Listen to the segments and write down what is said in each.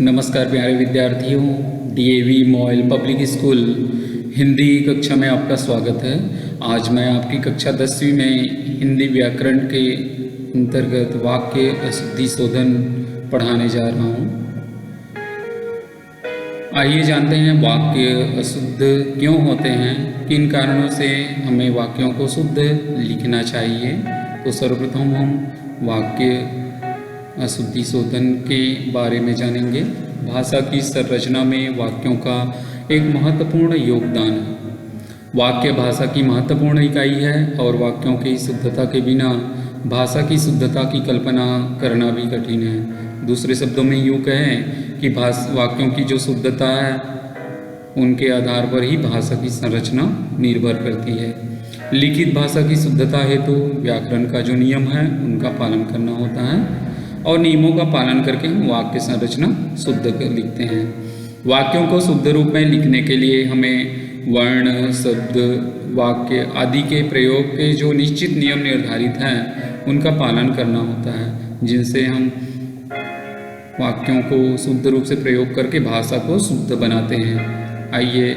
नमस्कार प्यारे विद्यार्थियों, DAV MOIL public school Hindi कक्षा में आपका स्वागत है। आज मैं आपकी कक्षा 10वीं में हिंदी व्याकरण के अंतर्गत वाक्य अशुद्धि शोधन पढ़ाने जा रहा हूँ। आइए जानते हैं वाक्य अशुद्ध क्यों होते हैं, किन कारणों से हमें वाक्यों को शुद्ध लिखना चाहिए। तो सर्वप्रथम हम वाक्य अशुद्धि शोधन के बारे में जानेंगे। भाषा की संरचना में वाक्यों का एक महत्वपूर्ण योगदान है। वाक्य भाषा की महत्वपूर्ण इकाई है और वाक्यों की शुद्धता के बिना भाषा की शुद्धता की कल्पना करना भी कठिन है। दूसरे शब्दों में यूँ कहें कि वाक्यों की जो शुद्धता है उनके आधार पर ही भाषा की संरचना निर्भर करती है। लिखित भाषा की शुद्धता हेतु व्याकरण का जो नियम है उनका पालन करना होता है और नियमों का पालन करके हम वाक्य संरचना शुद्ध कर लिखते हैं। वाक्यों को शुद्ध रूप में लिखने के लिए हमें वर्ण, शब्द, वाक्य आदि के प्रयोग के जो निश्चित नियम निर्धारित हैं उनका पालन करना होता है, जिनसे हम वाक्यों को शुद्ध रूप से प्रयोग करके भाषा को शुद्ध बनाते हैं। आइए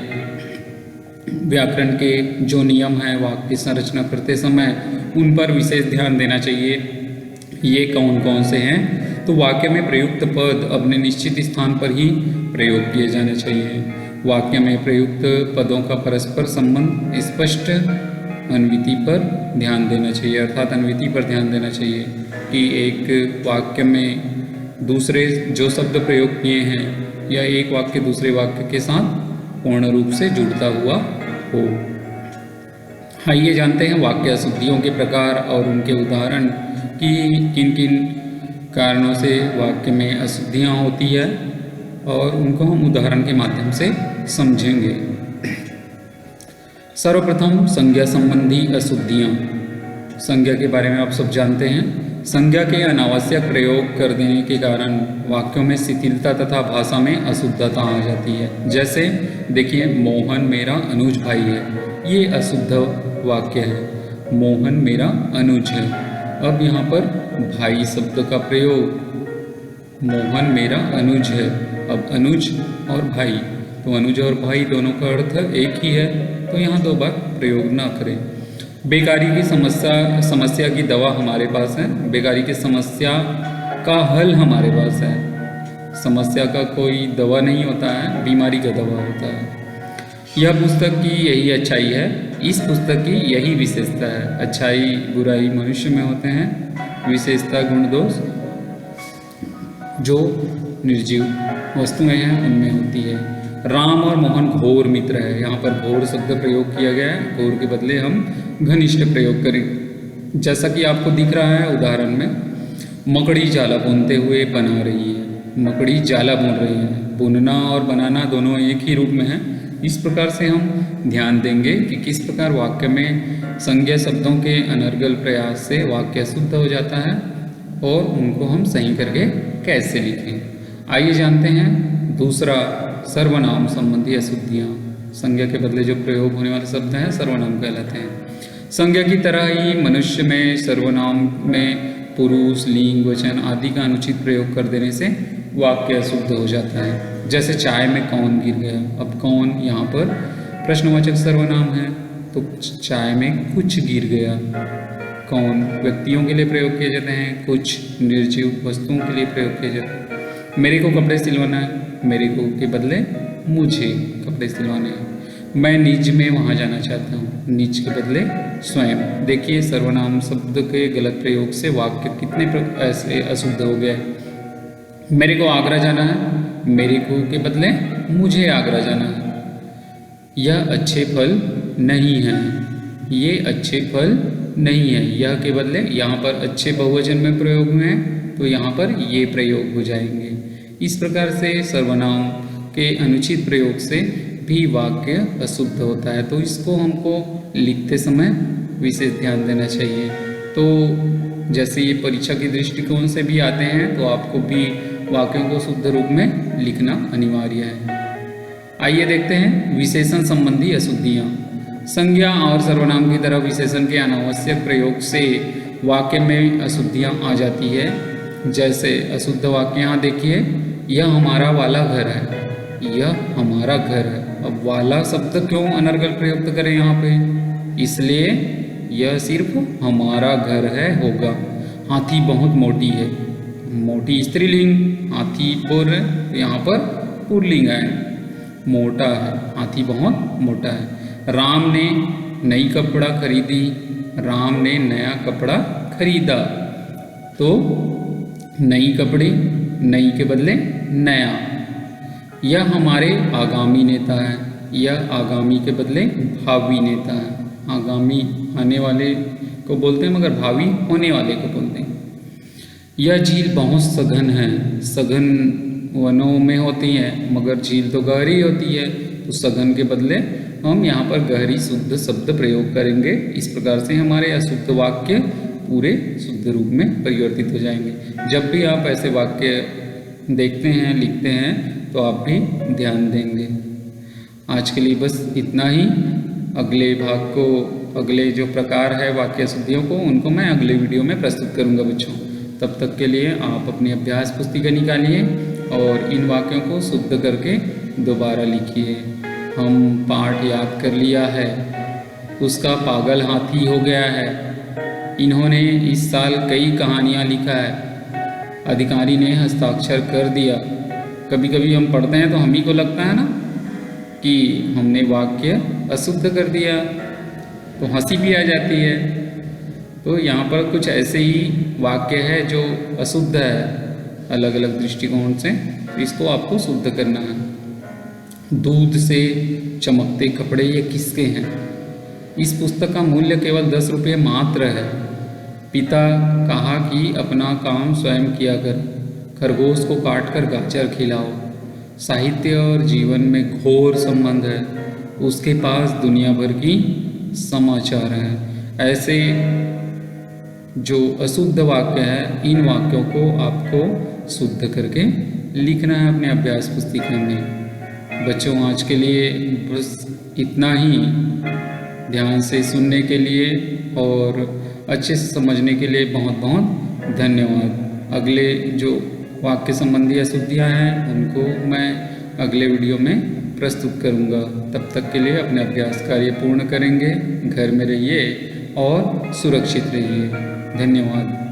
व्याकरण के जो नियम हैं वाक्य संरचना करते समय उन पर विशेष ध्यान देना चाहिए। ये कौन कौन से हैं? तो वाक्य में प्रयुक्त पद अपने निश्चित स्थान पर ही प्रयोग किए जाने चाहिए। वाक्य में प्रयुक्त पदों का परस्पर संबंध स्पष्ट अन्विति पर ध्यान देना चाहिए, अर्थात अन्विति पर ध्यान देना चाहिए कि एक वाक्य में दूसरे जो शब्द प्रयोग किए हैं या एक वाक्य दूसरे वाक्य के साथ पूर्ण रूप से जुड़ता हुआ हो। आइए जानते हैं वाक्य अशुद्धियों के प्रकार और उनके उदाहरण कि किन किन कारणों से वाक्य में अशुद्धियाँ होती है और उनको हम उदाहरण के माध्यम से समझेंगे। सर्वप्रथम संज्ञा संबंधी अशुद्धियाँ। संज्ञा के बारे में आप सब जानते हैं। संज्ञा के अनावश्यक प्रयोग कर देने के कारण वाक्यों में शिथिलता तथा भाषा में अशुद्धता आ जाती है। जैसे देखिए, मोहन मेरा अनुज भाई है, ये अशुद्ध वाक्य है। मोहन मेरा अनुज है। अब यहाँ पर भाई शब्द का प्रयोग, मोहन मेरा अनुज है। अब अनुज और भाई, तो अनुज और भाई दोनों का अर्थ एक ही है, तो यहाँ दो बार प्रयोग ना करें। बेकारी की समस्या की दवा हमारे पास है। बेकारी की समस्या का हल हमारे पास है। समस्या का कोई दवा नहीं होता है, बीमारी का दवा होता है। यह पुस्तक की यही अच्छाई है, इस पुस्तक की यही विशेषता है। अच्छाई बुराई मनुष्य में होते हैं, विशेषता गुण दोष जो निर्जीव वस्तुएं हैं उनमें होती है। राम और मोहन घोर मित्र है। यहाँ पर घोर शब्द प्रयोग किया गया है, घोर के बदले हम घनिष्ठ प्रयोग करें। जैसा कि आपको दिख रहा है उदाहरण में, मकड़ी जाला बुनते हुए बना रही है। मकड़ी जाला बुन रही है। बुनना और बनाना दोनों एक ही रूप में है। इस प्रकार से हम ध्यान देंगे कि किस प्रकार वाक्य में संज्ञा शब्दों के अनर्गल प्रयास से वाक्य शुद्ध हो जाता है और उनको हम सही करके कैसे लिखें। आइए जानते हैं दूसरा, सर्वनाम संबंधी अशुद्धियाँ। संज्ञा के बदले जो प्रयोग होने वाले शब्द हैं सर्वनाम कहलाते हैं। संज्ञा की तरह ही मनुष्य में सर्वनाम में पुरुष, लिंग, वचन आदि का अनुचित प्रयोग कर देने से वाक्य अशुद्ध हो जाता है। जैसे चाय में कौन गिर गया। अब कौन यहाँ पर प्रश्नवाचक सर्वनाम है, तो चाय में कुछ गिर गया। कौन व्यक्तियों के लिए प्रयोग किए जाते हैं, कुछ निर्जीव वस्तुओं के लिए प्रयोग किए जाते हैं। मेरे को कपड़े सिलवाना है, मेरे को के बदले मुझे कपड़े सिलवाने हैं। मैं निज में वहाँ जाना चाहता हूँ, निज के बदले स्वयं। देखिए, सर्वनाम शब्द के गलत प्रयोग से वाक्य कितने ऐसे अशुद्ध हो गए। मेरे को आगरा जाना है, मेरे को के बदले मुझे आगरा जाना है। यह अच्छे फल नहीं है, ये अच्छे फल नहीं है। यह के बदले यहाँ पर अच्छे बहुवचन में प्रयोग हुए हैं, तो यहाँ पर ये प्रयोग हो जाएंगे। इस प्रकार से सर्वनाम के अनुचित प्रयोग से भी वाक्य अशुद्ध होता है, तो इसको हमको लिखते समय विशेष ध्यान देना चाहिए। तो जैसे ये परीक्षा की दृष्टिकोण से भी आते हैं, तो आपको भी वाक्यों को शुद्ध रूप में लिखना अनिवार्य है। आइए देखते हैं विशेषण संबंधी अशुद्धियाँ। संज्ञा और सर्वनाम की तरह विशेषण के अनावश्यक प्रयोग से वाक्य में अशुद्धियाँ आ जाती है। जैसे अशुद्ध वाक्य यहाँ देखिए, यह हमारा वाला घर है, यह हमारा घर है। अब वाला शब्द क्यों अनर्गल प्रयुक्त करें यहाँ पे, इसलिए यह सिर्फ हमारा घर है होगा। हाथी बहुत मोटी है, मोटी स्त्रीलिंग, हाथी पुर, यहाँ पर पुल्लिंग है, मोटा है, हाथी बहुत मोटा है। राम ने नई कपड़ा खरीदी, राम ने नया कपड़ा खरीदा। तो नई कपड़े, नई के बदले नया। यह हमारे आगामी नेता है, यह आगामी के बदले भावी नेता है। आगामी आने वाले को बोलते हैं, मगर भावी होने वाले को बोलते हैं। यह झील बहुत सघन है, सघन वनों में होती है, मगर झील तो गहरी होती है, तो सघन के बदले हम यहाँ पर गहरी शुद्ध शब्द प्रयोग करेंगे। इस प्रकार से हमारे अशुद्ध वाक्य पूरे शुद्ध रूप में परिवर्तित हो जाएंगे। जब भी आप ऐसे वाक्य देखते हैं, लिखते हैं, तो आप भी ध्यान देंगे। आज के लिए बस इतना ही। अगले भाग को, अगले जो प्रकार है वाक्य शुद्धियों को, उनको मैं अगले वीडियो में प्रस्तुत करूँगा बच्चों। तब तक के लिए आप अपनी अभ्यास पुस्तिका निकालिए और इन वाक्यों को शुद्ध करके दोबारा लिखिए। हम पाठ याद कर लिया है, उसका पागल हाथी हो गया है। इन्होंने इस साल कई कहानियाँ लिखा है, अधिकारी ने हस्ताक्षर कर दिया। कभी कभी हम पढ़ते हैं तो हम ही को लगता है ना कि हमने वाक्य अशुद्ध कर दिया, तो हंसी भी आ जाती है। तो यहाँ पर कुछ ऐसे ही वाक्य है जो अशुद्ध है अलग अलग दृष्टिकोण से, तो इसको आपको शुद्ध करना है। दूध से चमकते कपड़े ये किसके हैं? इस पुस्तक का मूल्य केवल 10 रुपये मात्र है। पिता कहा कि अपना काम स्वयं किया कर, खरगोश को काटकर गाजर खिलाओ। साहित्य और जीवन में घोर संबंध है, उसके पास दुनिया भर की समाचार हैं। ऐसे जो अशुद्ध वाक्य है, इन वाक्यों को आपको शुद्ध करके लिखना है अपने अभ्यास पुस्तिका में। बच्चों आज के लिए बस इतना ही। ध्यान से सुनने के लिए और अच्छे से समझने के लिए बहुत बहुत धन्यवाद। अगले जो वाक्य संबंधी अशुद्धियाँ हैं उनको मैं अगले वीडियो में प्रस्तुत करूँगा। तब तक के लिए अपने अभ्यास कार्य पूर्ण करेंगे, घर में रहिए और सुरक्षित रहिए। धन्यवाद।